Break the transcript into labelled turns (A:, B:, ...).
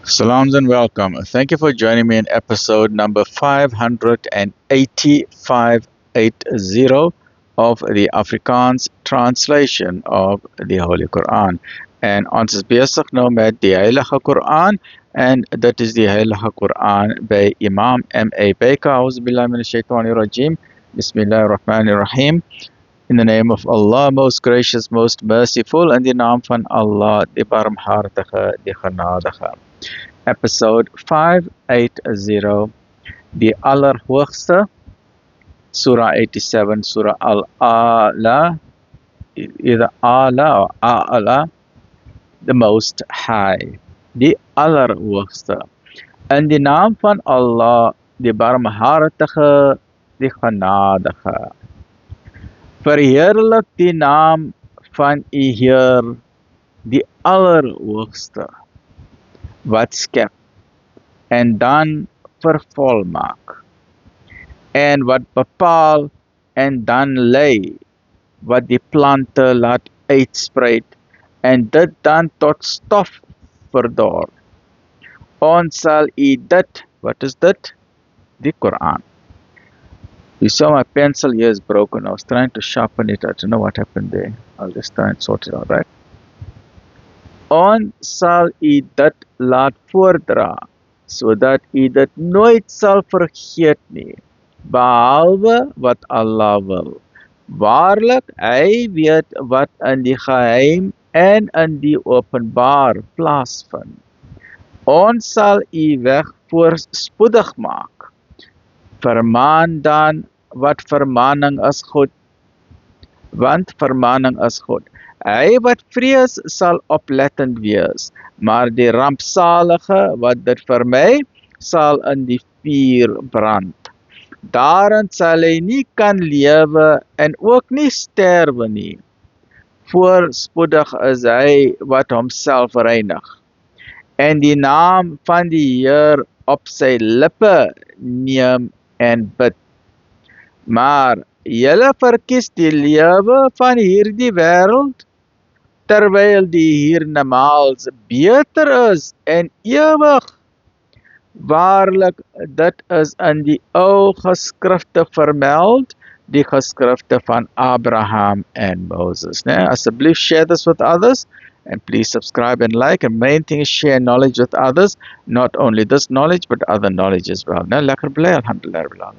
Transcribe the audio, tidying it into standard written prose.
A: Salams and welcome. Thank you for joining me in episode number 58580 of the Afrikaans translation of the Holy Quran. En ons is besig nou met die Heilige Quran en dit is die Heilige Quran by Imam M.A. Baker. Auzubillahi minash shaitani rajim. Bismillahirrahmanirrahim. In the name of Allah, most gracious, most merciful, in die naam van Allah, die barmhartige, die genadige. Episode 580, die Allerhoogste, Surah 87, Surah Al-A'la, either A'la or A'la, the Most High, die Allerhoogste. In die naam van Allah, die barmhartige, die genadige. Verheerlik die naam van U Heer, die Allerhoogste, wat skep en dan vervolmaak en wat bepaal en dan lei wat die plante laat uitspreid en dit dan tot stof verdor. Ons sal U dit, wat is dit? Die Quran. You saw my pencil here is broken. I was trying to sharpen it. I don't know what happened there. I'll just try and sort it out, right? Ons sal U dit laat voordra, sodat U dit nooit sal vergeet nie, behalwe wat Allah wil. Waarlik, Hy weet wat in die geheim en in die openbaar plaasvind. Ons sal U weg voorspoedig maak. Vermaan dan, wat vermaning is goed, want vermaning is goed. Hy wat vrees sal oplettend wees, maar die rampsalige wat dit vermy, sal in die vuur brand. Daarin sal hy nie kan lewe en ook nie sterwe nie. Voorspoedig is hy wat homself reinig, en die naam van die Heer op sy lippe neem en bid. Maar julle verkies die lewe van hierdie wêreld, terwyl die hiernamaals beter is en ewig. Waarlik, dit is in die ou geskrifte vermeld, die geskrifte van Abraham en Moses. Asseblief share this with others, and please subscribe and like, and main thing is share knowledge with others, not only this knowledge, but other knowledge as well. Lekker bly, alhamdulillah.